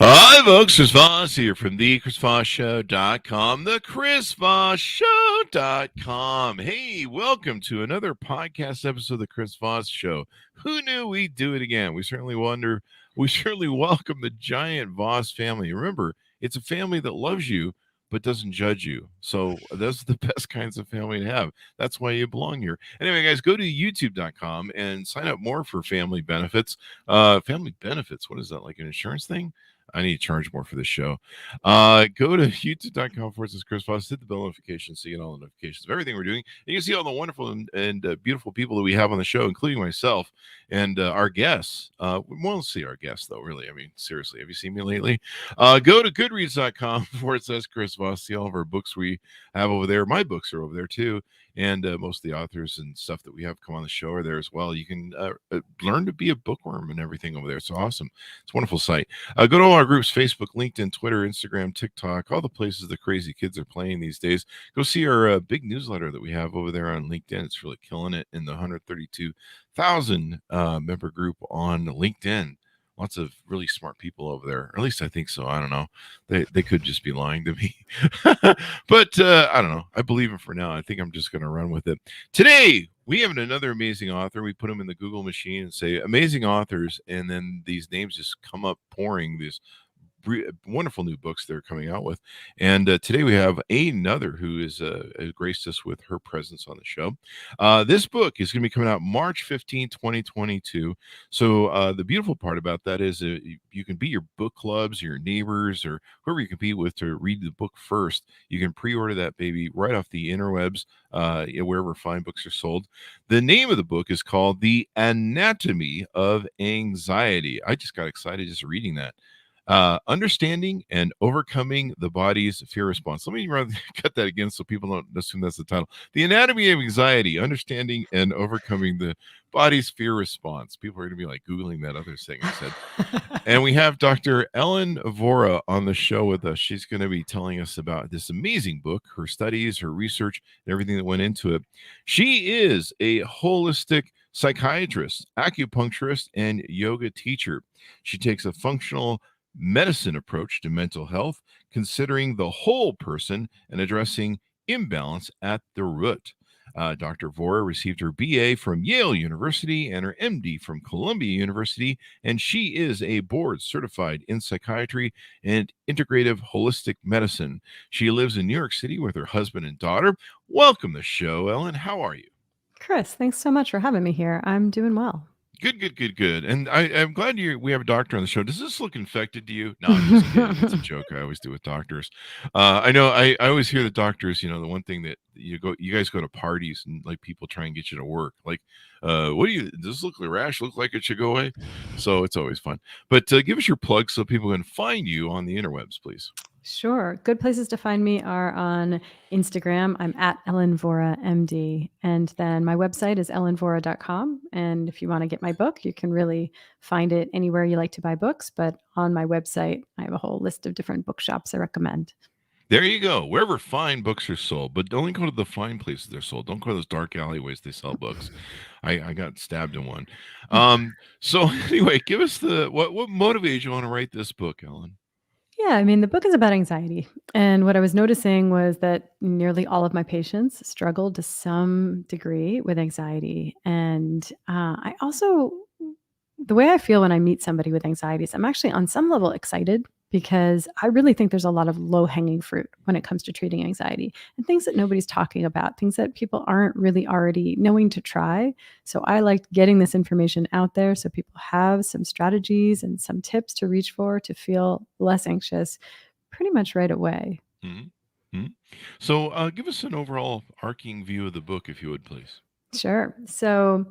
Hi, folks. Chris Voss here from the ChrisVossShow.com, the ChrisVossShow.com. Hey, welcome to another podcast episode of the Chris Voss Show. Who knew we'd do it again? We certainly welcome the giant Voss family. Remember, it's a family that loves you but doesn't judge you. So those are the best kinds of family to have. That's why you belong here. Anyway, guys, go to youtube.com and sign up more for family benefits. Family benefits, what is that, like an insurance thing? I need to charge more for this show. Go to youtube.com/Chris Voss. Hit the bell notification so you get all the notifications of everything we're doing. And you can see all the wonderful and beautiful people that we have on the show, including myself and our guests. We won't see our guests, though, really. I mean, seriously, have you seen me lately? Go to goodreads.com/Chris Voss. See all of our books we have over there. My books are over there, too. And most of the authors and stuff that we have come on the show are there as well. You can learn to be a bookworm and everything over there. It's awesome. It's a wonderful site. Go to all our groups, Facebook, LinkedIn, Twitter, Instagram, TikTok, all the places the crazy kids are playing these days. Go see our big newsletter that we have over there on LinkedIn. It's really killing it in the 132,000 member group on LinkedIn. Lots of really smart people over there. Or at least I think so. I don't know. They could just be lying to me. But I don't know. I believe them for now. I think I'm just going to run with it. Today, we have another amazing author. We put them in the Google machine and say amazing authors. And then these names just come up pouring these wonderful new books they're coming out with. And today we have another who is graced us with her presence on the show. This book is going to be coming out March 15, 2022. So the beautiful part about that is you can be your book clubs, your neighbors, or whoever you compete with to read the book first. You can pre-order that baby right off the interwebs, wherever fine books are sold. The name of the book is called The Anatomy of Anxiety. I just got excited just reading that. Understanding and Overcoming the Body's Fear Response. Let me cut that again so people don't assume that's the title. The Anatomy of Anxiety, Understanding and Overcoming the Body's Fear Response. People are going to be like Googling that other thing I said. And we have Dr. Ellen Vora on the show with us. She's going to be telling us about this amazing book, her studies, her research, and everything that went into it. She is a holistic psychiatrist, acupuncturist, and yoga teacher. She takes a functional medicine approach to mental health, considering the whole person and addressing imbalance at the root. Dr. Vora received her BA from Yale University and her MD from Columbia University, and she is a board certified in psychiatry and integrative holistic medicine. She lives in New York City with her husband and daughter. Welcome to the show, Ellen. How are you? Chris, thanks so much for having me here. I'm doing well. Good. And I'm glad we have a doctor on the show. Does this look infected to you? No, I'm just kidding. It's a joke I always do with doctors. I know I always hear the doctors, the one thing that you guys go to parties and like people try and get you to work. Like, does this look like a rash? Look like it should go away? So it's always fun. But give us your plug so people can find you on the interwebs, please. Sure. Good places to find me are on Instagram. I'm at Ellen Vora MD. And then my website is ellenvora.com. And if you want to get my book, you can really find it anywhere you like to buy books. But on my website, I have a whole list of different bookshops I recommend. There you go. Wherever fine books are sold, but only go to the fine places they're sold. Don't go to those dark alleyways they sell books. I got stabbed in one. So anyway, give us what motivated you want to write this book, Ellen? Yeah, I mean, the book is about anxiety. And what I was noticing was that nearly all of my patients struggled to some degree with anxiety. And the way I feel when I meet somebody with anxiety is I'm actually on some level excited because I really think there's a lot of low-hanging fruit when it comes to treating anxiety and things that nobody's talking about, things that people aren't really already knowing to try. So I liked getting this information out there so people have some strategies and some tips to reach for to feel less anxious pretty much right away. Mm-hmm. Mm-hmm. So give us an overall arcing view of the book, if you would, please. Sure. So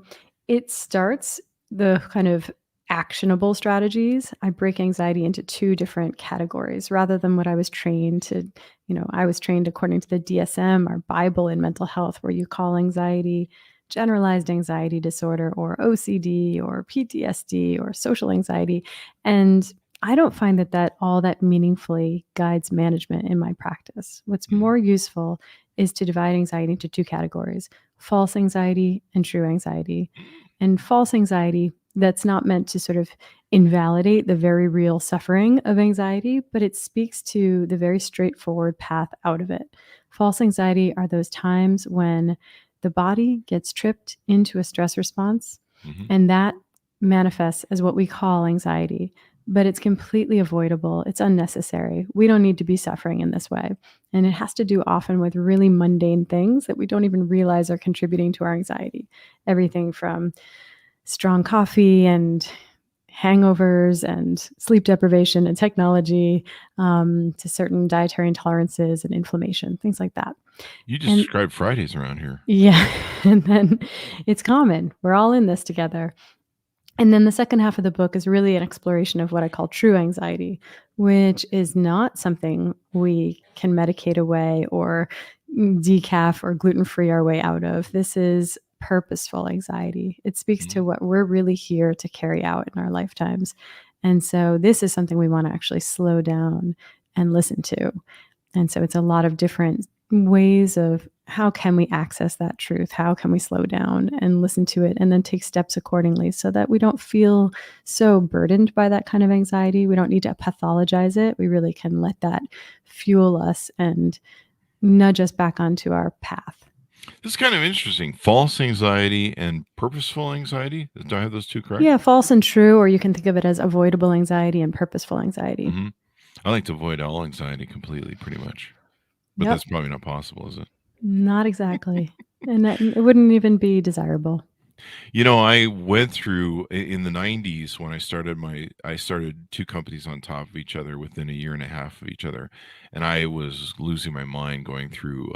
it starts the kind of actionable strategies. I break anxiety into two different categories rather than what I was trained to, I was trained according to the DSM, our Bible in mental health, where you call anxiety generalized anxiety disorder or OCD or PTSD or social anxiety. And I don't find that all that meaningfully guides management in my practice. What's more useful is to divide anxiety into two categories: false anxiety and true anxiety. And false anxiety, that's not meant to sort of invalidate the very real suffering of anxiety, but it speaks to the very straightforward path out of it. False anxiety are those times when the body gets tripped into a stress response, and that manifests as what we call anxiety. But it's completely avoidable. It's unnecessary. We don't need to be suffering in this way. And it has to do often with really mundane things that we don't even realize are contributing to our anxiety. Everything from strong coffee and hangovers and sleep deprivation and technology, to certain dietary intolerances and inflammation, things like that. You just described Fridays around here. Yeah. And then it's common. We're all in this together. And then the second half of the book is really an exploration of what I call true anxiety, which is not something we can medicate away or decaf or gluten-free our way out of. This is purposeful anxiety. It speaks to what we're really here to carry out in our lifetimes. And so this is something we want to actually slow down and listen to. And so it's a lot of different ways of how can we access that truth? How can we slow down and listen to it and then take steps accordingly so that we don't feel so burdened by that kind of anxiety? We don't need to pathologize it. We really can let that fuel us and nudge us back onto our path. This is kind of interesting. False anxiety and purposeful anxiety. Do I have those two correct? Yeah, false and true, or you can think of it as avoidable anxiety and purposeful anxiety. I like to avoid all anxiety completely, pretty much. But that's probably not possible, is it? Not exactly. And it wouldn't even be desirable. You know, I went through in the 90s when I started two companies on top of each other within a year and a half of each other. And I was losing my mind going through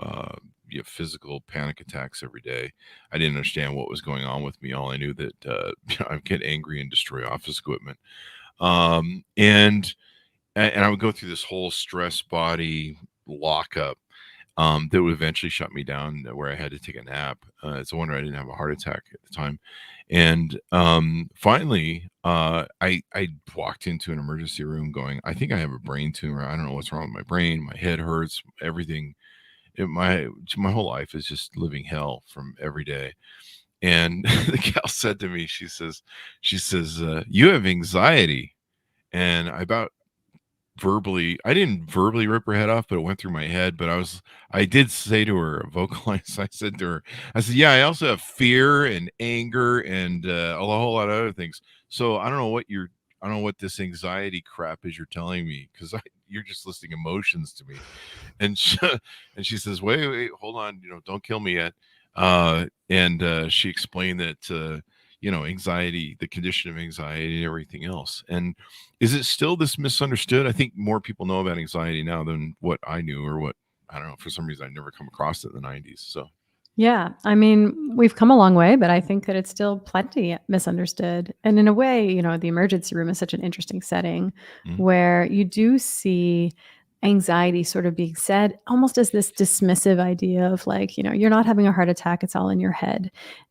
physical panic attacks every day. I didn't understand what was going on with me. All I knew that I'd get angry and destroy office equipment. And I would go through this whole stress body lockup that would eventually shut me down where I had to take a nap. It's a wonder I didn't have a heart attack at the time. And finally, I walked into an emergency room going, I think I have a brain tumor. I don't know what's wrong with my brain. My head hurts, everything. My whole life is just living hell from every day. And the gal said to me, she says, you have anxiety. And I didn't verbally rip her head off, but it went through my head. But I did say to her, vocalize, I said, yeah, I also have fear and anger and a whole lot of other things. So I don't know what this anxiety crap is you're telling me, because you're just listing emotions to me. And she says, wait, hold on, don't kill me yet. And she explained that, anxiety, the condition of anxiety and everything else. And is it still this misunderstood? I think more people know about anxiety now than what I knew, or what, I don't know, for some reason I never come across it in the 90s. So yeah, I mean, we've come a long way, but I think that it's still plenty misunderstood. And in a way, the emergency room is such an interesting setting where you do see anxiety sort of being said almost as this dismissive idea of like, you're not having a heart attack, it's all in your head.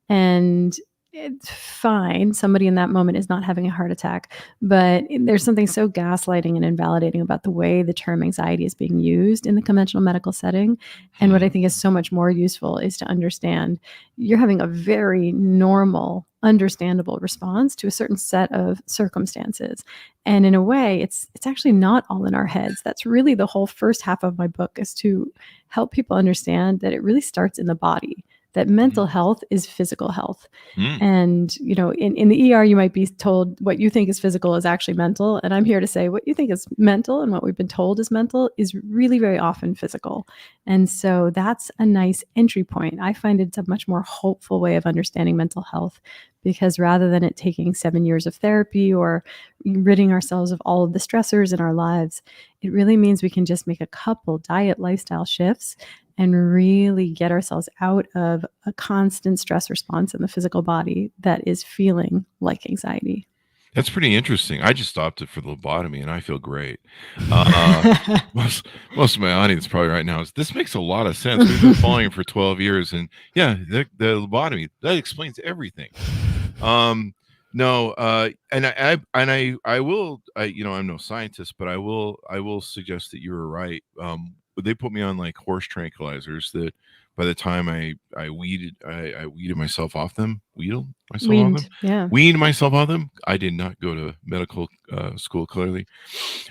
And it's fine. Somebody in that moment is not having a heart attack, but there's something so gaslighting and invalidating about the way the term anxiety is being used in the conventional medical setting. And what I think is so much more useful is to understand you're having a very normal, understandable response to a certain set of circumstances. And in a way, it's actually not all in our heads. That's really the whole first half of my book, is to help people understand that it really starts in the body, that mental health is physical health. And, in the ER, you might be told what you think is physical is actually mental. And I'm here to say what you think is mental and what we've been told is mental is really very often physical. And so that's a nice entry point. I find it's a much more hopeful way of understanding mental health, because rather than it taking 7 years of therapy or ridding ourselves of all of the stressors in our lives, it really means we can just make a couple diet lifestyle shifts and really get ourselves out of a constant stress response in the physical body that is feeling like anxiety. That's pretty interesting. I just opted for the lobotomy and I feel great. Most of my audience probably right now is, this makes a lot of sense. We've been following for 12 years, and yeah, the lobotomy, that explains everything. No, and I will, I'm no scientist, but I will suggest that you were right. They put me on like horse tranquilizers that by the time I weeded myself off them, Weaned. Yeah. weaned myself off them. I did not go to medical school, clearly,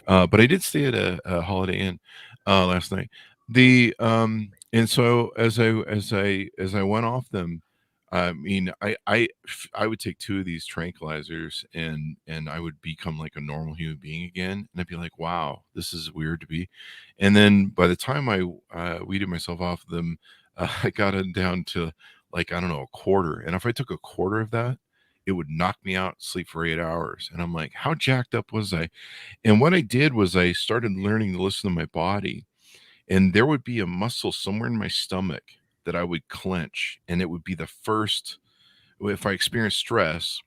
but I did stay at a Holiday Inn last night. And so as I went off them, I mean, I would take two of these tranquilizers, and I would become like a normal human being again, and I'd be like, wow, this is weird to be. And then by the time I weeded myself off them, I got it down to, like, I don't know, a quarter. And if I took a quarter of that, it would knock me out, sleep for 8 hours. And I'm like, how jacked up was I? And what I did was I started learning to listen to my body, and there would be a muscle somewhere in my stomach that I would clench, and it would be the first. If I experienced stress,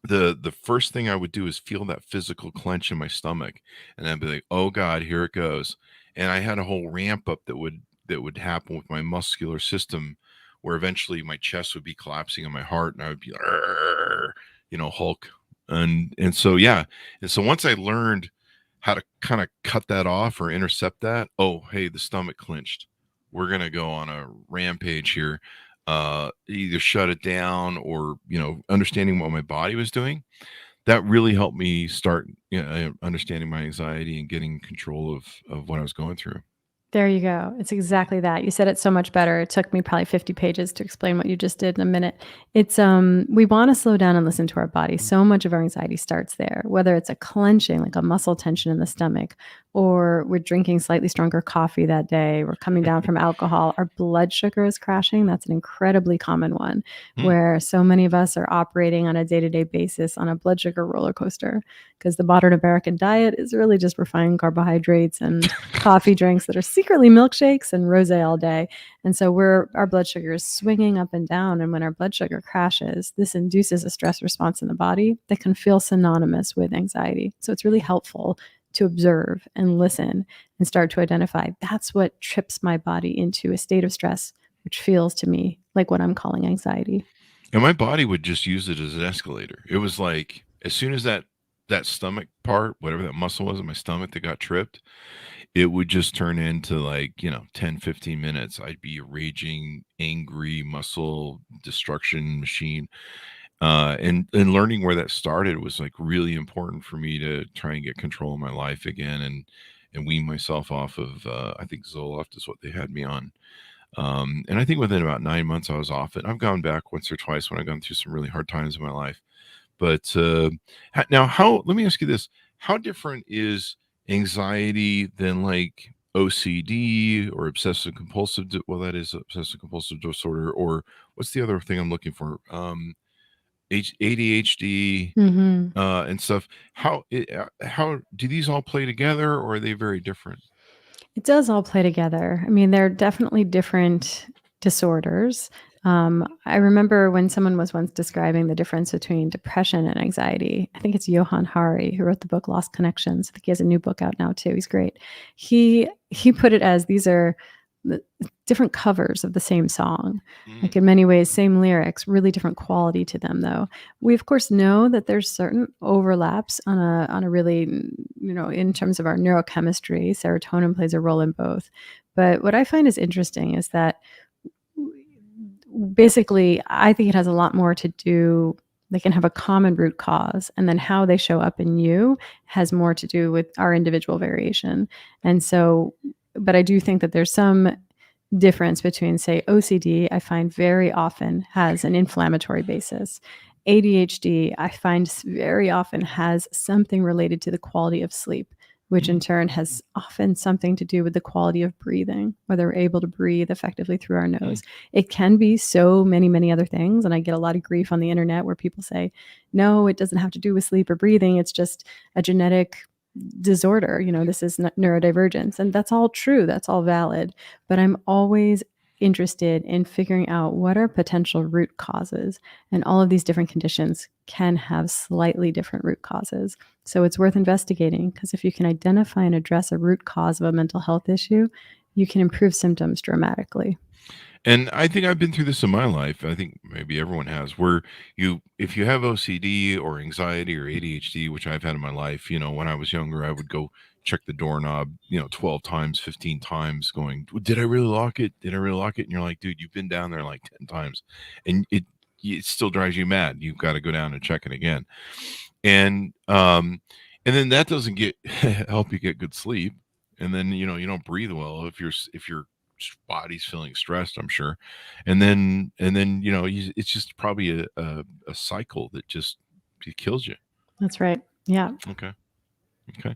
the first thing I would do is feel that physical clench in my stomach, and I'd be like, "Oh God, here it goes." And I had a whole ramp up that would happen with my muscular system, where eventually my chest would be collapsing on my heart, and I would be, "Arr," Hulk. And so, yeah, and so once I learned how to kind of cut that off or intercept that, oh hey, the stomach clenched. We're gonna go on a rampage here. Either shut it down, or understanding what my body was doing, that really helped me start understanding my anxiety and getting control of what I was going through. There you go. It's exactly that. You said it so much better. It took me probably 50 pages to explain what you just did in a minute. It's we want to slow down and listen to our body. So much of our anxiety starts there, whether it's a clenching, like a muscle tension in the stomach, or we're drinking slightly stronger coffee that day, we're coming down from alcohol, our blood sugar is crashing. That's an incredibly common one, where so many of us are operating on a day-to-day basis on a blood sugar roller coaster, because the modern American diet is really just refined carbohydrates and coffee drinks that are secretly milkshakes and rosé all day. And so our blood sugar is swinging up and down. And when our blood sugar crashes, this induces a stress response in the body that can feel synonymous with anxiety. So it's really helpful to observe and listen and start to identify, that's what trips my body into a state of stress, which feels to me like what I'm calling anxiety. And my body would just use it as an escalator. It was like, as soon as that stomach part, whatever that muscle was in my stomach that got tripped, it would just turn into, like, 10, 15 minutes. I'd be a raging, angry muscle destruction machine. And learning where that started was, like, really important for me to try and get control of my life again, and wean myself off of, I think Zoloft is what they had me on. And I think within about 9 months I was off it. I've gone back once or twice when I've gone through some really hard times in my life. But now, let me ask you this: how different is anxiety than, like, OCD or obsessive compulsive? Well, that is obsessive compulsive disorder, or what's the other thing I'm looking for? ADHD Mm-hmm. and stuff. How do these all play together, or are they very different? It does all play together. I mean, they're definitely different disorders. I remember when someone was once describing the difference between depression and anxiety. I think it's Johann Hari who wrote the book Lost Connections. I think he has a new book out now too. He's great. He put it as, these are the different covers of the same song. Like, in many ways, same lyrics, really different quality to them, though. We of course know that there's certain overlaps on a really, in terms of our neurochemistry. Serotonin plays a role in both. But what I find is interesting is that basically, I think it has a lot more to do. They can have a common root cause, and then how they show up in you has more to do with our individual variation. And so, but I do think that there's some difference between, say, OCD, I find very often has an inflammatory basis. ADHD, I find very often has something related to the quality of sleep, which in turn has often something to do with the quality of breathing, whether we're able to breathe effectively through our nose. It can be so many, many other things. And I get a lot of grief on the internet where people say, no, it doesn't have to do with sleep or breathing. It's just a genetic disorder. This is neurodivergence. And that's all true. That's all valid. But I'm always interested in figuring out what are potential root causes. And all of these different conditions can have slightly different root causes. So it's worth investigating, because if you can identify and address a root cause of a mental health issue, you can improve symptoms dramatically. And I think I've been through this in my life. I think maybe everyone has, where if you have OCD or anxiety or ADHD, which I've had in my life, when I was younger, I would go check the doorknob, 12 times, 15 times, going, did I really lock it? Did I really lock it? And you're like, dude, you've been down there like 10 times, and it still drives you mad. You've got to go down and check it again. And then that doesn't get help you get good sleep. And then, you don't breathe well if your body's feeling stressed, I'm sure. And then, it's just probably a cycle that just it kills you. That's right. Yeah. Okay. Okay.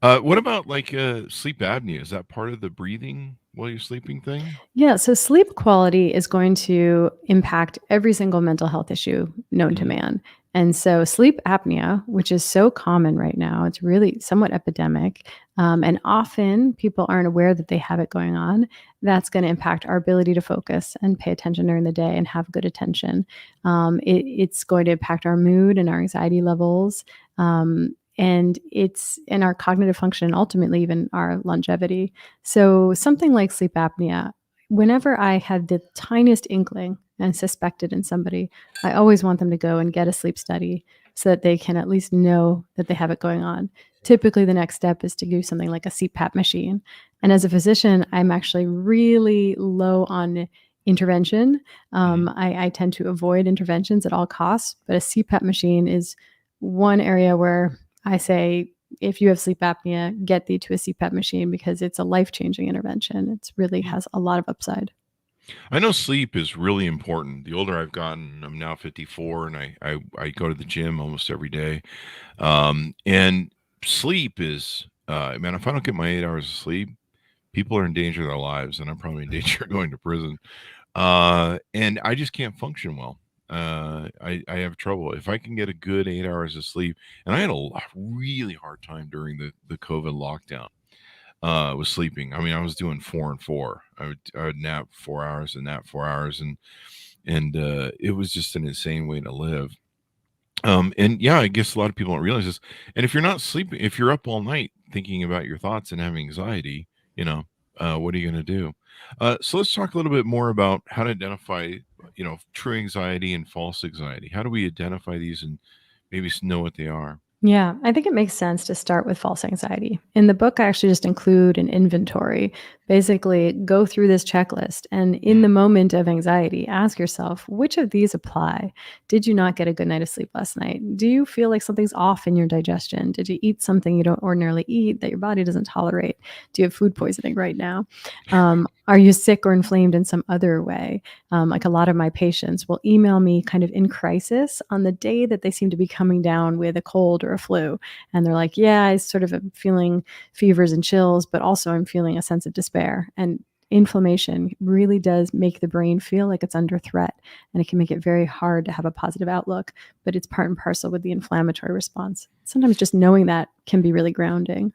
What about like sleep apnea? Is that part of the breathing while you're sleeping thing? Yeah. So sleep quality is going to impact every single mental health issue known to Mhm. man. And so sleep apnea, which is so common right now, it's really somewhat epidemic. And often people aren't aware that they have it going on. That's going to impact our ability to focus and pay attention during the day and have good attention. It's going to impact our mood and our anxiety levels. And it's in our cognitive function and ultimately even our longevity. So something like sleep apnea, whenever I had the tiniest inkling and suspected in somebody, I always want them to go and get a sleep study so that they can at least know that they have it going on. Typically, the next step is to do something like a CPAP machine. And as a physician, I'm actually really low on intervention. Mhm. I tend to avoid interventions at all costs, but a CPAP machine is one area where I say, if you have sleep apnea, get thee to a CPAP machine because it's a life-changing intervention. It's really Yeah. has a lot of upside. I know sleep is really important. The older I've gotten, I'm now 54, and I go to the gym almost every day. And sleep is, man, if I don't get my 8 hours of sleep, people are in danger of their lives, and I'm probably in danger of going to prison. And I just can't function well. I have trouble if I can get a good 8 hours of sleep. And I had really hard time during the COVID lockdown. Was sleeping. I mean, I was doing 4 and 4. I would nap 4 hours and nap 4 hours, and it was just an insane way to live. And yeah, I guess a lot of people don't realize this. And if you're not sleeping, if you're up all night thinking about your thoughts and having anxiety, what are you going to do? So let's talk a little bit more about how to identify, true anxiety and false anxiety. How do we identify these and maybe know what they are? Yeah, I think it makes sense to start with false anxiety. In the book, I actually just include an inventory. Basically, go through this checklist and in the Mm, moment of anxiety, ask yourself, which of these apply? Did you not get a good night of sleep last night? Do you feel like something's off in your digestion? Did you eat something you don't ordinarily eat that your body doesn't tolerate? Do you have food poisoning right now? Are you sick or inflamed in some other way? Like a lot of my patients will email me kind of in crisis on the day that they seem to be coming down with a cold or a flu. And they're like, yeah, I sort of am feeling fevers and chills, but also I'm feeling a sense of despair. And inflammation really does make the brain feel like it's under threat. And it can make it very hard to have a positive outlook, but it's part and parcel with the inflammatory response. Sometimes just knowing that can be really grounding.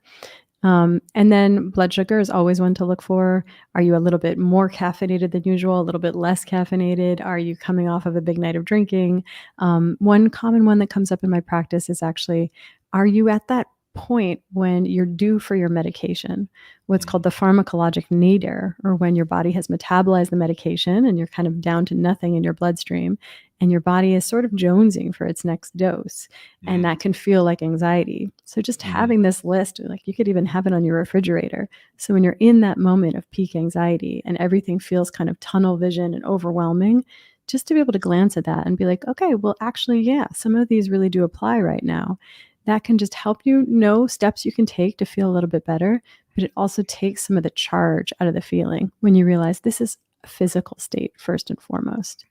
And then blood sugar is always one to look for. Are you a little bit more caffeinated than usual, a little bit less caffeinated? Are you coming off of a big night of drinking? One common one that comes up in my practice is actually, are you at that point when you're due for your medication, what's called mm, the pharmacologic nadir, or when your body has metabolized the medication and you're kind of down to nothing in your bloodstream, and your body is sort of jonesing for its next dose. And mm, that can feel like anxiety. So just mm. having this list, like you could even have it on your refrigerator. So when you're in that moment of peak anxiety and everything feels kind of tunnel vision and overwhelming, just to be able to glance at that and be like, okay, well, actually, yeah, some of these really do apply right now. That can just help you know steps you can take to feel a little bit better. But it also takes some of the charge out of the feeling when you realize this is a physical state first and foremost.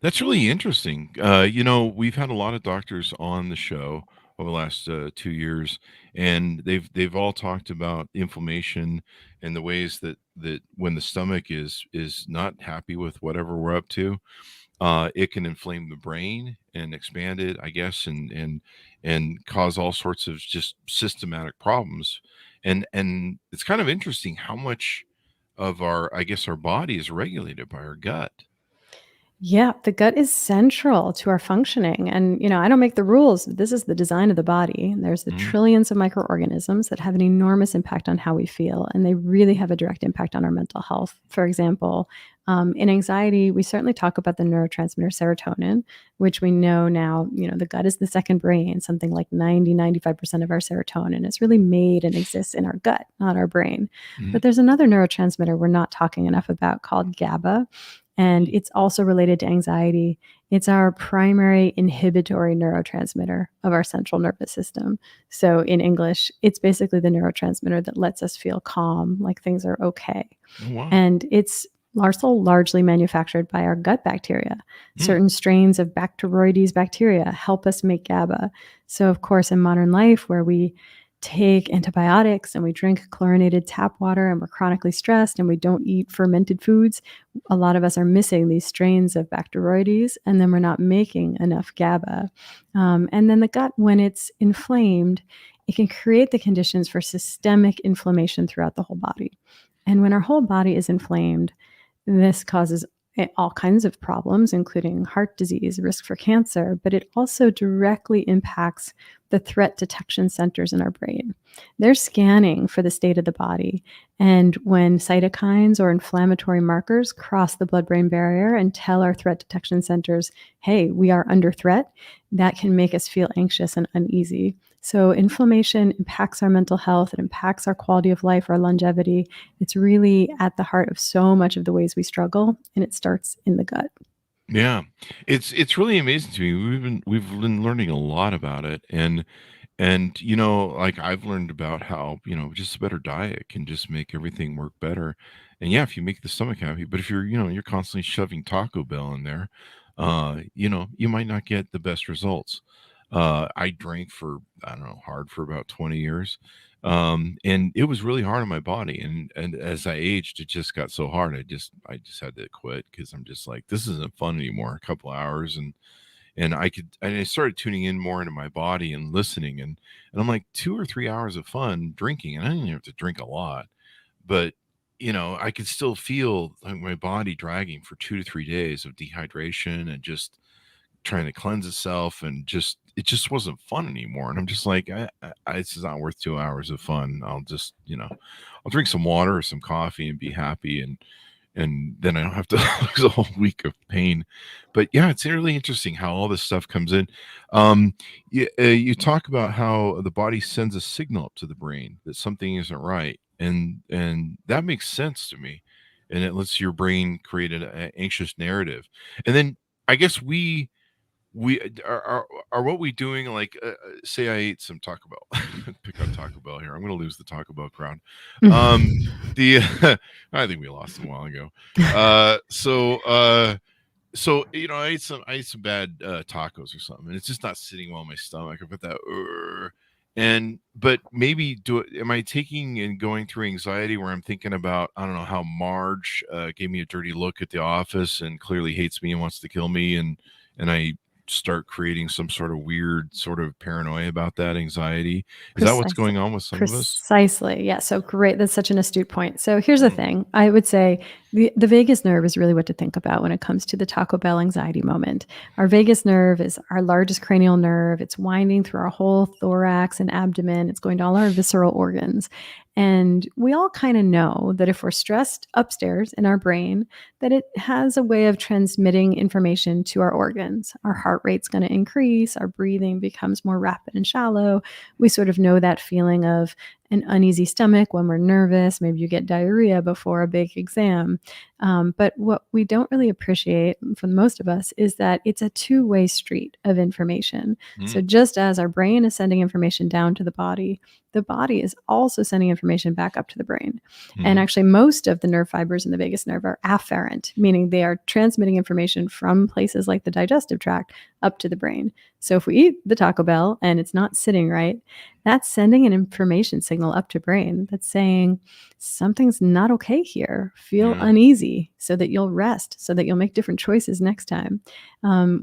That's really interesting. We've had a lot of doctors on the show over the last 2 years, and they've all talked about inflammation and the ways that when the stomach is not happy with whatever we're up to, it can inflame the brain and expand it, I guess, and cause all sorts of just systematic problems. And it's kind of interesting how much of our, I guess, our body is regulated by our gut. Yeah, the gut is central to our functioning. And, I don't make the rules. This is the design of the body. There's the Mm, trillions of microorganisms that have an enormous impact on how we feel. And they really have a direct impact on our mental health. For example, In anxiety, we certainly talk about the neurotransmitter serotonin, which we know now, the gut is the second brain. Something like 95% of our serotonin is really made and exists in our gut, not our brain. Mhm. But there's another neurotransmitter we're not talking enough about called GABA, and it's also related to anxiety. It's our primary inhibitory neurotransmitter of our central nervous system. So in English, it's basically the neurotransmitter that lets us feel calm, like things are okay. Oh, wow. And it's also largely manufactured by our gut bacteria. Certain strains of Bacteroides bacteria help us make GABA. So, of course, in modern life, where we take antibiotics and we drink chlorinated tap water and we're chronically stressed and we don't eat fermented foods, a lot of us are missing these strains of Bacteroides, and then we're not making enough GABA. And then the gut, when it's inflamed, it can create the conditions for systemic inflammation throughout the whole body. And when our whole body is inflamed, this causes all kinds of problems, including heart disease, risk for cancer, but it also directly impacts the threat detection centers in our brain. They're scanning for the state of the body. And when cytokines or inflammatory markers cross the blood-brain barrier and tell our threat detection centers, hey, we are under threat, that can make us feel anxious and uneasy. So inflammation impacts our mental health, it impacts our quality of life, our longevity. It's really at the heart of so much of the ways we struggle, and it starts in the gut. Yeah. It's really amazing to me. We've been learning a lot about it, and like I've learned about how, just a better diet can just make everything work better. And yeah, if you make the stomach happy, but if you're constantly shoving Taco Bell in there, you might not get the best results. I drank for, I don't know, hard for about 20 years. And it was really hard on my body. And as I aged, it just got so hard. I just had to quit because I'm just like, this isn't fun anymore. A couple hours and I started tuning in more into my body and listening and I'm like 2 or 3 hours of fun drinking, and I didn't have to drink a lot, but I could still feel like my body dragging for 2 to 3 days of dehydration and just trying to cleanse itself, and it just wasn't fun anymore. And I'm just like, this is not worth 2 hours of fun. I'll just, I'll drink some water or some coffee and be happy, and then I don't have to lose a whole week of pain. But yeah, it's really interesting how all this stuff comes in. You talk about how the body sends a signal up to the brain that something isn't right, and that makes sense to me, and it lets your brain create an anxious narrative, and then I guess we are what we doing, like say I ate some Taco Bell. Pick on Taco Bell here. I'm going to lose the Taco Bell crowd. The I think we lost them a while ago. So I ate some bad tacos or something, and it's just not sitting well in my stomach. I put that but maybe am I taking and going through anxiety where I'm thinking about, I don't know, how Marge gave me a dirty look at the office and clearly hates me and wants to kill me, and I start creating some sort of weird sort of paranoia about that anxiety. Is that what's Precisely. going on with some of us? Precisely. Yeah. So great. That's such an astute point. So here's the Mm. thing. I would say the vagus nerve is really what to think about when it comes to the Taco Bell anxiety moment. Our vagus nerve is our largest cranial nerve. It's winding through our whole thorax and abdomen. It's going to all our visceral organs. And we all kind of know that if we're stressed upstairs in our brain, that it has a way of transmitting information to our organs. Our heart rate's going to increase, our breathing becomes more rapid and shallow. We sort of know that feeling of an uneasy stomach when we're nervous. Maybe you get diarrhea before a big exam. But what we don't really appreciate for most of us is that it's a two-way street of information. So Mm. just as our brain is sending information down to the body is also sending information back up to the brain. And Mhm. actually, most of the nerve fibers in the vagus nerve are afferent, meaning they are transmitting information from places like the digestive tract up to the brain. So if we eat the Taco Bell and it's not sitting right, that's sending an information signal up to brain that's saying something's not okay here. Feel Yeah. uneasy so that you'll rest, so that you'll make different choices next time.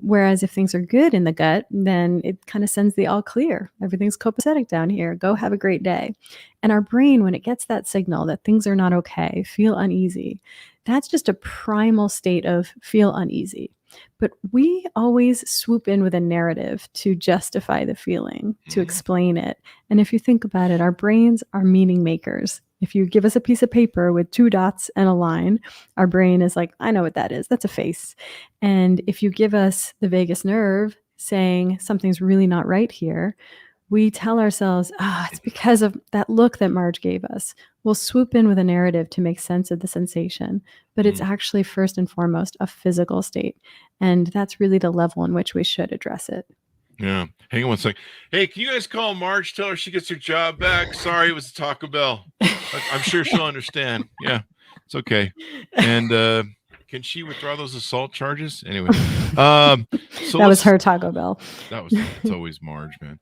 Whereas if things are good in the gut, then it kind of sends the all clear. Everything's copacetic down here. Go have a great day. And our brain, when it gets that signal that things are not okay, feel uneasy, that's just a primal state of feel uneasy. But we always swoop in with a narrative to justify the feeling, to Mhm. explain it. And if you think about it, our brains are meaning makers. If you give us a piece of paper with 2 dots and a line, our brain is like, I know what that is. That's a face. And if you give us the vagus nerve saying something's really not right here, we tell ourselves, it's because of that look that Marge gave us. We'll swoop in with a narrative to make sense of the sensation, but it's actually first and foremost a physical state. And that's really the level in which we should address it. Yeah. Hang on one second. Hey, can you guys call Marge? Tell her she gets her job back. Sorry, it was Taco Bell. I'm sure she'll understand. Yeah, it's okay. And can she withdraw those assault charges? Anyway, so that was her Taco Bell. It's always Marge, man.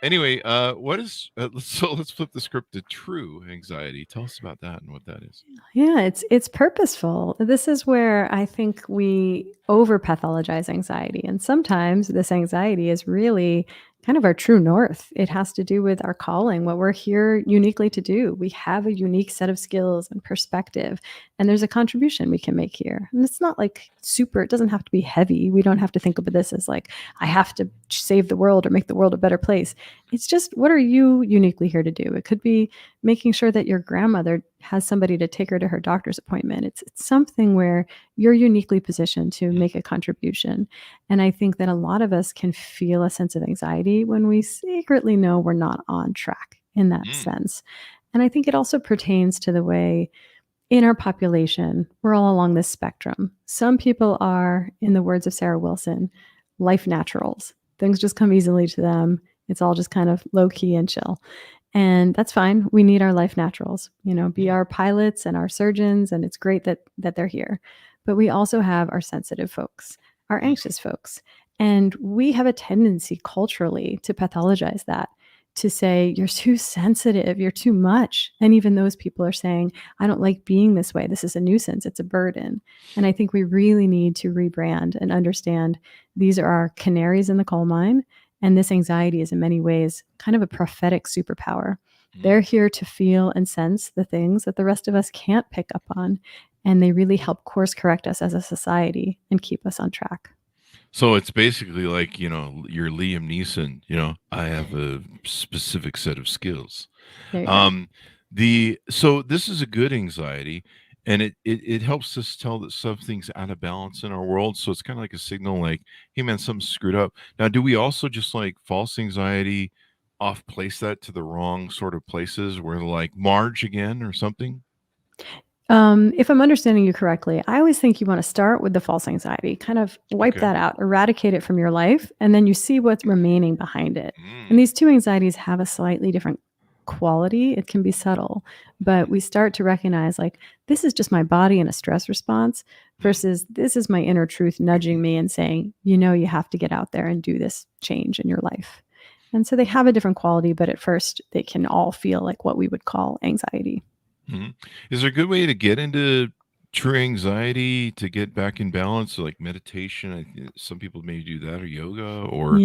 Anyway, what is so let's flip the script to true anxiety. Tell us about that and what that is. Yeah, it's purposeful. This is where I think we over pathologize anxiety. And sometimes this anxiety is really kind of our true north. It has to do with our calling, what we're here uniquely to do. We have a unique set of skills and perspective, and there's a contribution we can make here. And it's not like super, it doesn't have to be heavy. We don't have to think of this as like, I have to save the world or make the world a better place. It's just, what are you uniquely here to do? It could be making sure that your grandmother has somebody to take her to her doctor's appointment. It's something where you're uniquely positioned to make a contribution. And I think that a lot of us can feel a sense of anxiety when we secretly know we're not on track in that sense. And I think it also pertains to the way in our population, we're all along this spectrum. Some people are, in the words of Sarah Wilson, life naturals. Things just come easily to them. It's all just kind of low key and chill. And that's fine. We need our life naturals, be our pilots and our surgeons. And it's great that they're here. But we also have our sensitive folks, our anxious folks. And we have a tendency culturally to pathologize that, to say, you're too sensitive, you're too much. And even those people are saying, I don't like being this way. This is a nuisance. It's a burden. And I think we really need to rebrand and understand these are our canaries in the coal mine. And this anxiety is in many ways kind of a prophetic superpower. They're here to feel and sense the things that the rest of us can't pick up on. And they really help course correct us as a society and keep us on track. So it's basically like, you're Liam Neeson, I have a specific set of skills. So this is a good anxiety, and it helps us tell that something's out of balance in our world. So it's kind of like a signal like, hey man, something's screwed up. Now, do we also just like false anxiety off place that to the wrong sort of places where like Marge again or something? If I'm understanding you correctly, I always think you want to start with the false anxiety, kind of wipe that out, eradicate it from your life, and then you see what's remaining behind it. And these two anxieties have a slightly different quality. It can be subtle, but we start to recognize like, this is just my body in a stress response versus this is my inner truth nudging me and saying, you have to get out there and do this change in your life. And so they have a different quality, but at first they can all feel like what we would call anxiety. Is there a good way to get into true anxiety to get back in balance? So like meditation, some people may do that, or yoga, or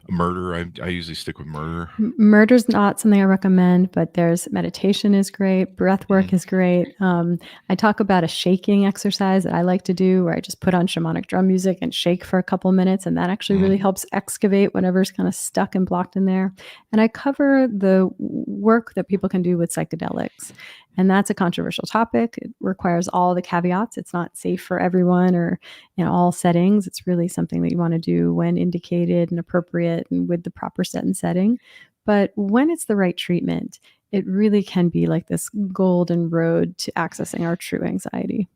murder. I usually stick with murder. Murder's not something I recommend, but there's meditation is great. Breath work is great. I talk about a shaking exercise that I like to do where I just put on shamanic drum music and shake for a couple of minutes. And that actually really helps excavate whatever's kind of stuck and blocked in there. And I cover the work that people can do with psychedelics. And that's a controversial topic. It requires all the caveats. It's not safe for everyone or in all settings. It's really something that you want to do when indicated and appropriate and with the proper set and setting. But when it's the right treatment, it really can be like this golden road to accessing our true anxiety.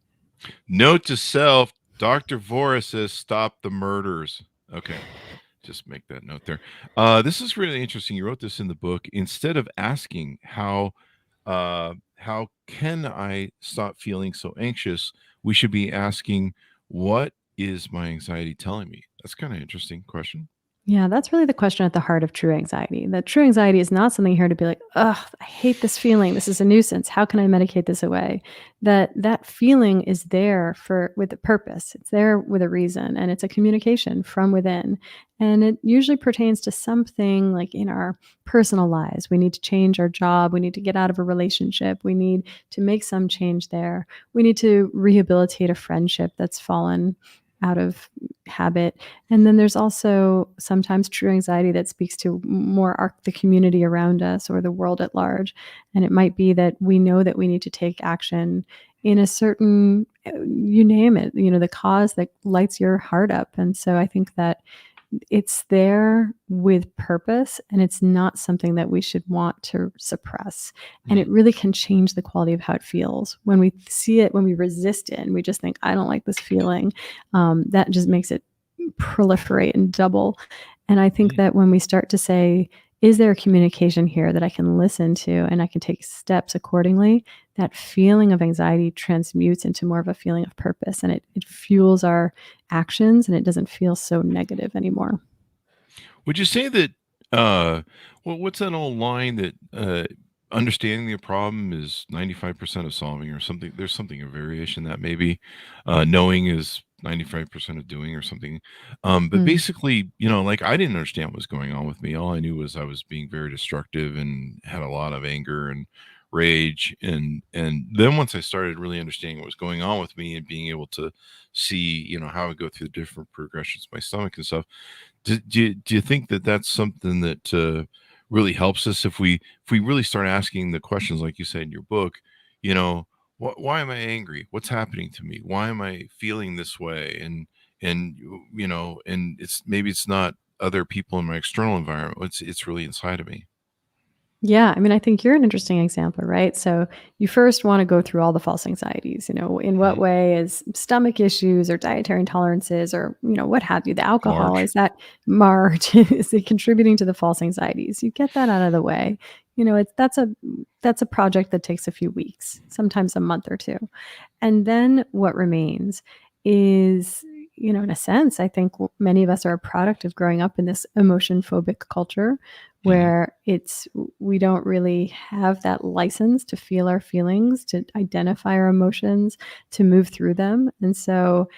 Note to self, Dr. Vora says, stop the murders. Okay. Just make that note there. This is really interesting. You wrote this in the book. Instead of asking how can I stop feeling so anxious, we should be asking, what is my anxiety telling me? That's kind of interesting question. Yeah, that's really the question at the heart of true anxiety. That true anxiety is not something here to be like, ugh, I hate this feeling. This is a nuisance. How can I medicate this away? That feeling is there with a purpose. It's there with a reason, and it's a communication from within. And it usually pertains to something like in our personal lives. We need to change our job. We need to get out of a relationship. We need to make some change there. We need to rehabilitate a friendship that's fallen out of habit. And then there's also sometimes true anxiety that speaks to more the community around us or the world at large. And it might be that we know that we need to take action in a certain, you name it, the cause that lights your heart up. And so I think that it's there with purpose, and it's not something that we should want to suppress. And it really can change the quality of how it feels. When we see it, when we resist it, and we just think, I don't like this feeling, that just makes it proliferate and double. And I think that when we start to say, is there a communication here that I can listen to and I can take steps accordingly, that feeling of anxiety transmutes into more of a feeling of purpose, and it fuels our actions, and it doesn't feel so negative anymore. Would you say that, well, what's that old line that understanding the problem is 95% of solving or something? There's something, a variation that maybe knowing is 95% of doing or something. But basically, like I didn't understand what was going on with me. All I knew was I was being very destructive and had a lot of anger and rage. And then once I started really understanding what was going on with me and being able to see, how I go through the different progressions of my stomach and stuff, do you think that that's something that really helps us if we really start asking the questions like you said in your book, why am I angry? What's happening to me? Why am I feeling this way? And and it's not other people in my external environment. It's really inside of me. Yeah, I mean, I think you're an interesting example, right? So you first want to go through all the false anxieties. In what way is stomach issues or dietary intolerances or, what have you, the alcohol, March. is that March, is it contributing to the false anxieties? You get that out of the way. That's a project that takes a few weeks, sometimes a month or two. And then what remains is, in a sense, I think many of us are a product of growing up in this emotion phobic culture where we don't really have that license to feel our feelings, to identify our emotions, to move through them. And so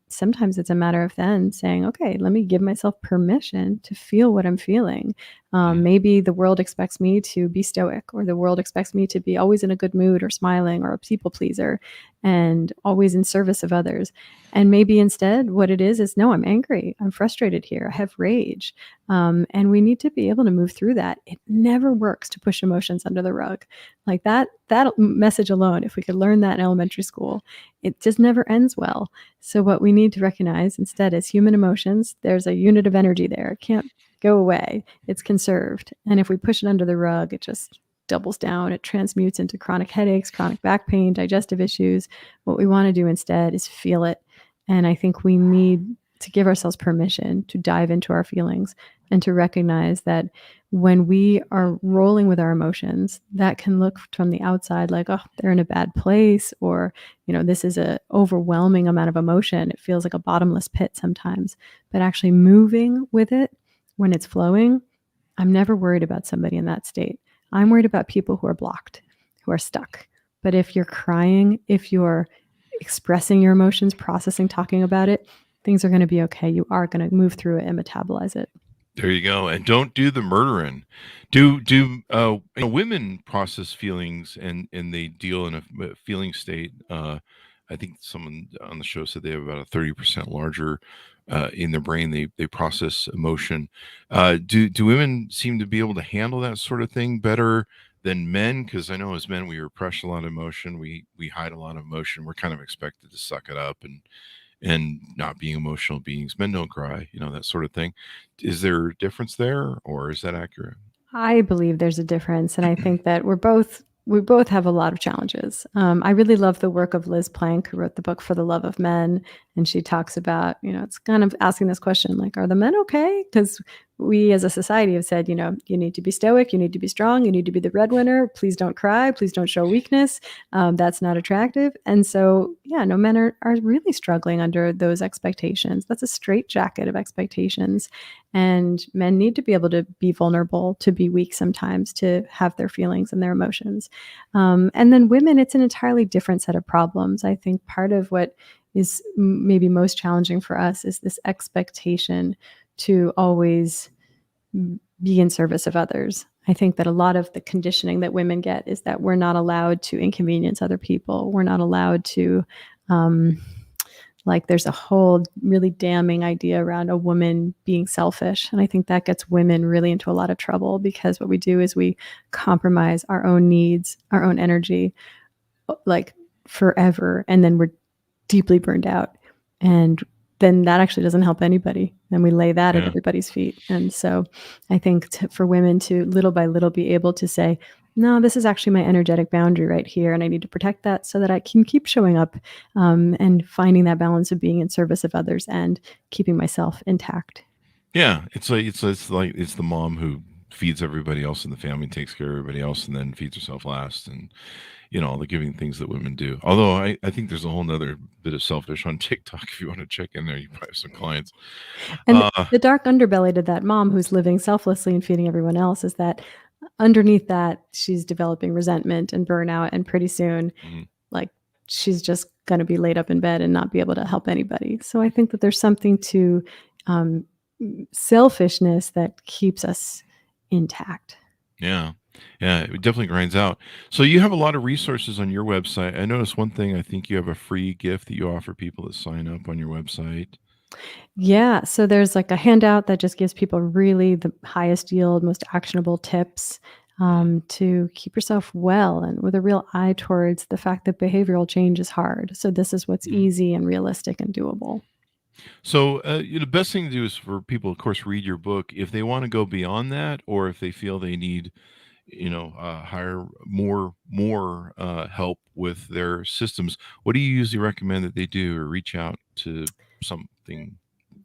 sometimes it's a matter of then saying, okay, let me give myself permission to feel what I'm feeling. Maybe the world expects me to be stoic, or the world expects me to be always in a good mood or smiling or a people pleaser and always in service of others. And maybe instead what it is no, I'm angry. I'm frustrated here. I have rage. And we need to be able to move through that. It never works to push emotions under the rug. Like that message alone, if we could learn that in elementary school, it just never ends well. So what we need to recognize instead is human emotions. There's a unit of energy there. It can't go away. It's conserved. And if we push it under the rug, it just doubles down. It transmutes into chronic headaches, chronic back pain, digestive issues. What we want to do instead is feel it. And I think we need to give ourselves permission to dive into our feelings and to recognize that when we are rolling with our emotions, that can look from the outside like, oh, they're in a bad place, or, this is an overwhelming amount of emotion. It feels like a bottomless pit sometimes. But actually moving with it when it's flowing, I'm never worried about somebody in that state. I'm worried about people who are blocked, who are stuck. But if you're crying, if you're expressing your emotions, processing, talking about it, things are going to be okay. You are going to move through it and metabolize it. There you go. And don't do the murdering. Do women process feelings and they deal in a feeling state. I think someone on the show said they have about a 30% larger in their brain. They process emotion. Do women seem to be able to handle that sort of thing better than men? Because I know as men we repress a lot of emotion. We hide a lot of emotion. We're kind of expected to suck it up and not being emotional beings. Men don't cry, that sort of thing. Is there a difference there, or is that accurate? I believe there's a difference. And I think that we both have a lot of challenges. I really love the work of Liz Plank, who wrote the book For the Love of Men. And she talks about, it's kind of asking this question, like, are the men okay? Because we as a society have said, you need to be stoic, you need to be strong, you need to be the breadwinner. Please don't cry. Please don't show weakness. That's not attractive. And so, no, men are really struggling under those expectations. That's a straitjacket of expectations. And men need to be able to be vulnerable, to be weak sometimes, to have their feelings and their emotions. And then women, it's an entirely different set of problems. I think part of what is maybe most challenging for us is this expectation to always be in service of others. I think that a lot of the conditioning that women get is that we're not allowed to inconvenience other people. We're not allowed to like there's a whole really damning idea around a woman being selfish. And I think that gets women really into a lot of trouble, because what we do is we compromise our own needs, our own energy, like forever. And then we're deeply burned out. And then that actually doesn't help anybody. Then we lay that at Yeah. everybody's feet. And so I think for women to little by little be able to say, no, this is actually my energetic boundary right here, and I need to protect that so that I can keep showing up, and finding that balance of being in service of others and keeping myself intact. Yeah, it's like it's the mom who feeds everybody else in the family, takes care of everybody else, and then feeds herself last, and all the giving things that women do. Although I think there's a whole nother bit of selfish on TikTok. If you want to check in there, you probably have some clients. And Uh, the dark underbelly to that mom who's living selflessly and feeding everyone else is that underneath that, she's developing resentment and burnout. And pretty soon, mhm. like, she's just going to be laid up in bed and not be able to help anybody. So I think that there's something to um, selfishness that keeps us intact. Yeah. Yeah, it definitely grinds out. So you have a lot of resources on your website. I noticed one thing. I think you have a free gift that you offer people that sign up on your website. Yeah, so there's like a handout that just gives people really the highest yield, most actionable tips, Mhm. to keep yourself well, and with a real eye towards the fact that behavioral change is hard. So this is what's Mhm. easy and realistic and doable. So the best thing to do is for people, of course, read your book. If they want to go beyond that, or if they feel they need hire more help with their systems, what do you usually recommend that they do, or reach out to something?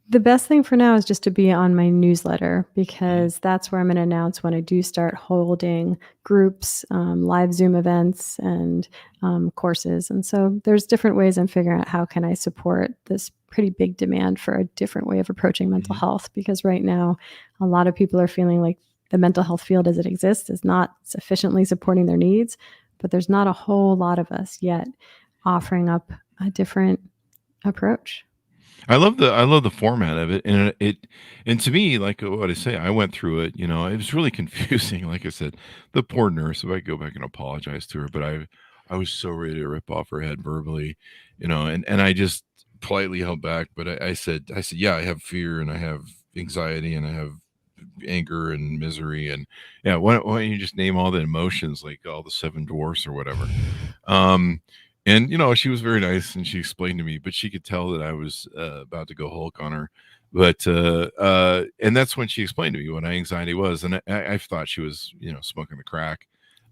The best thing for now is just to be on my newsletter, Mhm. because that's where I'm going to announce when I do start holding groups, live Zoom events, and courses. And so there's different ways I'm figuring out how can I support this pretty big demand for a different way of approaching mental Mhm. health. Because right now, a lot of people are feeling like the mental health field as it exists is not sufficiently supporting their needs, but there's not a whole lot of us yet offering up a different approach. I love the format of it, and and to me, like what I say, I went through it. It was really confusing. Like I said, the poor nurse. If I go back and apologize to her, but I was so ready to rip off her head verbally, and I just politely held back. But I said, yeah, I have fear and I have anxiety and I have anger and misery, and yeah, why don't you just name all the emotions, like all the seven dwarfs or whatever. Um, and she was very nice and she explained to me, but she could tell that I was about to go Hulk on her. But and that's when she explained to me what anxiety was, and I thought she was smoking the crack.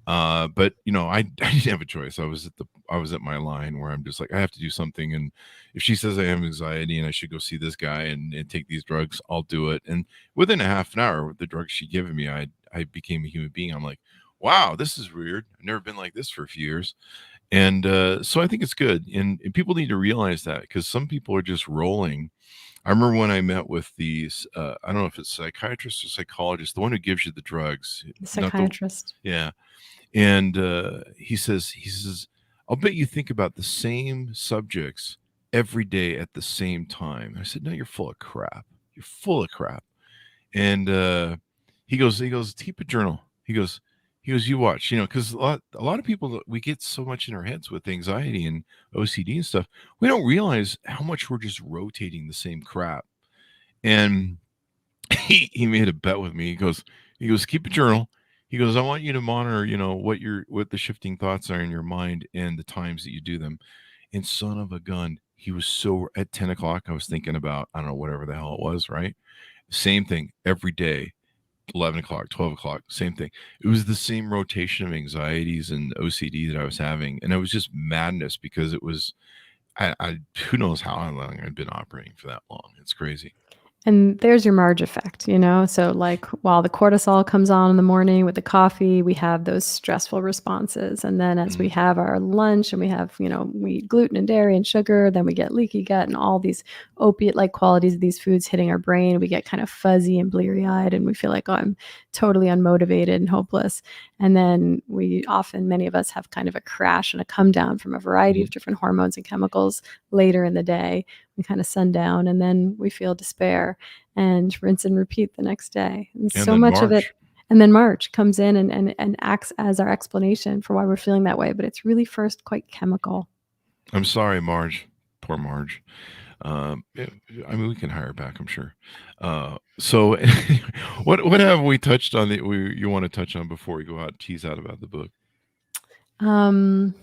But I didn't have a choice. I was at my line where I'm just like, I have to do something. And if she says I have anxiety and I should go see this guy and take these drugs, I'll do it. And within a half an hour with the drugs she given me, I became a human being. I'm like, wow, this is weird. I've never been like this for a few years. And so I think it's good. And people need to realize that, because some people are just rolling. I remember when I met with these, I don't know if it's psychiatrist or psychologist, the one who gives you the drugs, The not the, psychiatrist. yeah. And he says, I'll bet you think about the same subjects every day at the same time. I said, no, you're full of crap. You're full of crap. And he goes, keep a journal. He goes, you watch, because a lot of people, we get so much in our heads with anxiety and OCD and stuff, we don't realize how much we're just rotating the same crap. And he made a bet with me. He goes, keep a journal. He goes, I want you to monitor, what the shifting thoughts are in your mind and the times that you do them. And son of a gun, he was so at 10 o'clock, I was thinking about, I don't know, whatever the hell it was, right? Same thing every day. 11 o'clock, 12 o'clock, same thing. It was the same rotation of anxieties and OCD that I was having. And it was just madness, because it was, I who knows how long I'd been operating for that long. It's crazy. And there's your Marge effect, you know? So, like, while the cortisol comes on in the morning with the coffee, we have those stressful responses. And then as we Mhm. have our lunch and we have, we eat gluten and dairy and sugar, then we get leaky gut and all these opiate like qualities of these foods hitting our brain. We get kind of fuzzy and bleary eyed and we feel like, oh, I'm totally unmotivated and hopeless. And then many of us have kind of a crash and a come down from a variety of Mhm. different hormones and chemicals later in the day. We kind of sundown and then we feel despair and rinse and repeat the next day. And And so then much of it, March. and then March comes in and acts as our explanation for why we're feeling that way. But it's really first quite chemical. I'm sorry, Marge. Poor Marge. Yeah, I mean, we can hire back, I'm sure. So, what have we touched on that you want to touch on before we go out tease out about the book? Um,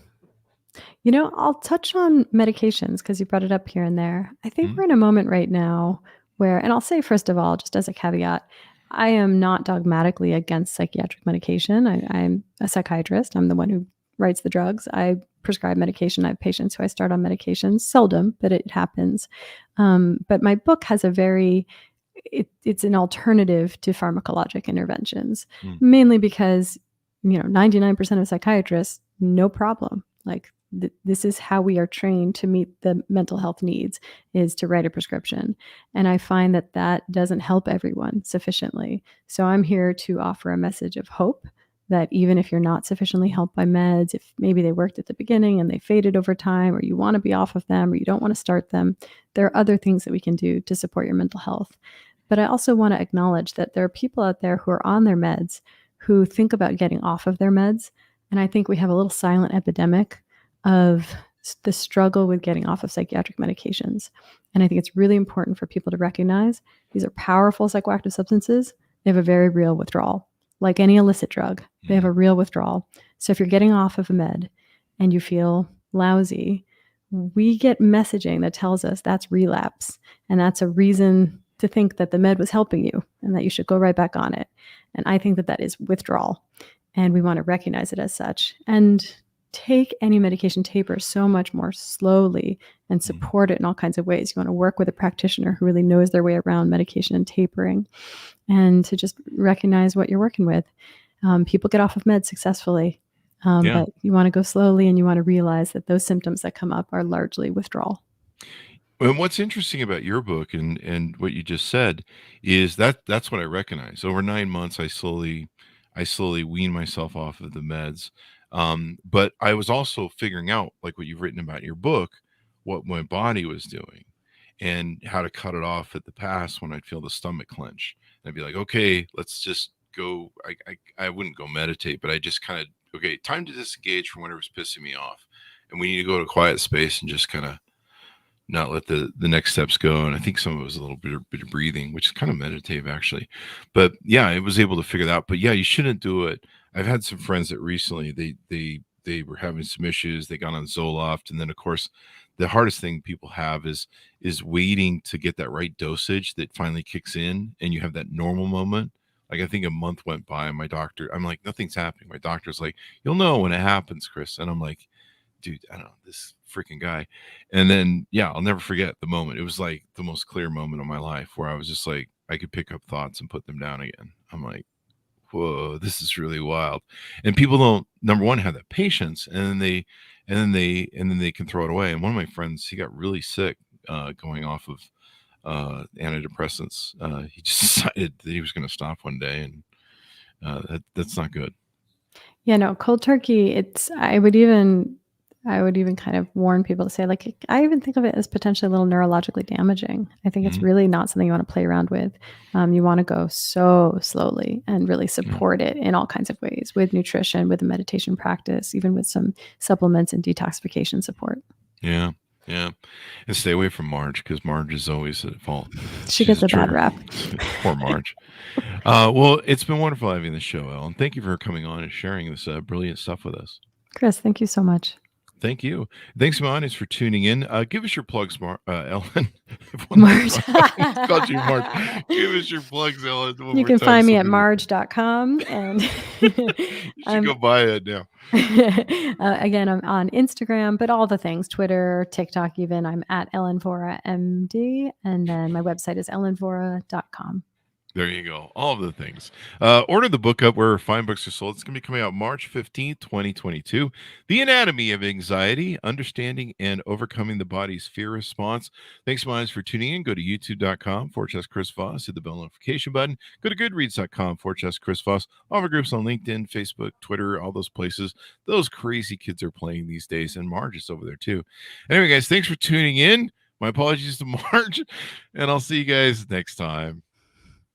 I'll touch on medications because you brought it up here and there. I think Mhm. we're in a moment right now where, and I'll say first of all, just as a caveat, I am not dogmatically against psychiatric medication. I'm a psychiatrist. I'm the one who writes the drugs. I prescribe medication. I have patients who I start on medications, seldom, but it happens. But my book has it's an alternative to pharmacologic interventions, Mm. mainly because 99% of psychiatrists, no problem. Like this is how we are trained to meet the mental health needs, is to write a prescription. And I find that doesn't help everyone sufficiently. So I'm here to offer a message of hope that even if you're not sufficiently helped by meds, if maybe they worked at the beginning and they faded over time, or you want to be off of them, or you don't want to start them, there are other things that we can do to support your mental health. But I also want to acknowledge that there are people out there who are on their meds who think about getting off of their meds. And I think we have a little silent epidemic of the struggle with getting off of psychiatric medications. And I think it's really important for people to recognize these are powerful psychoactive substances. They have a very real withdrawal. Like any illicit drug, they have a real withdrawal. So if you're getting off of a med and you feel lousy, we get messaging that tells us that's relapse. And that's a reason to think that the med was helping you and that you should go right back on it. And I think that is withdrawal. And we want to recognize it as such and take any medication taper so much more slowly and support it in all kinds of ways. You want to work with a practitioner who really knows their way around medication and tapering, and to just recognize what you're working with. People get off of meds successfully, Yeah. but you want to go slowly, and you want to realize that those symptoms that come up are largely withdrawal. And what's interesting about your book and what you just said is that's what I recognize. Over 9 months, I slowly weaned myself off of the meds. But I was also figuring out, like what you've written about in your book, what my body was doing and how to cut it off at the pass when I'd feel the stomach clench. And I'd be like, okay, let's just go. I wouldn't go meditate, but I just kind of, okay, time to disengage from whatever's pissing me off. And we need to go to a quiet space and just kind of not let the next steps go. And I think some of it was a little bit of breathing, which is kind of meditative actually. But yeah, I was able to figure that out. But yeah, you shouldn't do it. I've had some friends that recently they were having some issues. They got on Zoloft, and then of course, the hardest thing people have is waiting to get that right dosage that finally kicks in, and you have that normal moment. Like I think a month went by, and my doctor, I'm like, nothing's happening. My doctor's like, you'll know when it happens, Chris. And I'm like, dude, I don't know, this freaking guy. And then, yeah, I'll never forget the moment. It was like the most clear moment of my life where I was just like, I could pick up thoughts and put them down again. I'm like, whoa, this is really wild. And people don't, number one, have that patience, and then they can throw it away. And one of my friends, he got really sick going off of antidepressants. He just decided that he was going to stop one day, and that's not good. Yeah, no, cold turkey, I would even kind of warn people to say, like, I even think of it as potentially a little neurologically damaging. I think it's Mhm. really not something you want to play around with. You want to go so slowly and really Yeah. support it in all kinds of ways, with nutrition, with a meditation practice, even with some supplements and detoxification support. Yeah. Yeah. And stay away from Marge, because Marge is always at fault. She She's gets a a bad trigger. rap. Poor Marge. Well, it's been wonderful having the show, Ellen. Thank you for coming on and sharing this brilliant stuff with us. Chris, thank you so much. Thank you. Thanks, to my audience, for tuning in. Give us your plugs, Ellen. One more Marge. time. I called you Marge. Give us your plugs, Ellen, one You more can time. find me so at we- marge.com, and You should go I'm buy it now. again, I'm on Instagram, but all the things, Twitter, TikTok, even. I'm at Ellen Vora MD, and then my website is ellenvora.com. There you go. All of the things. Order the book up where fine books are sold. It's going to be coming out March 15th, 2022. The Anatomy of Anxiety, Understanding and Overcoming the Body's Fear Response. Thanks, minds, for tuning in. Go to youtube.com/Chris Voss. Hit the bell notification button. Go to goodreads.com/Chris Voss. All our groups on LinkedIn, Facebook, Twitter, all those places. Those crazy kids are playing these days, and Marge is over there too. Anyway, guys, thanks for tuning in. My apologies to Marge, and I'll see you guys next time.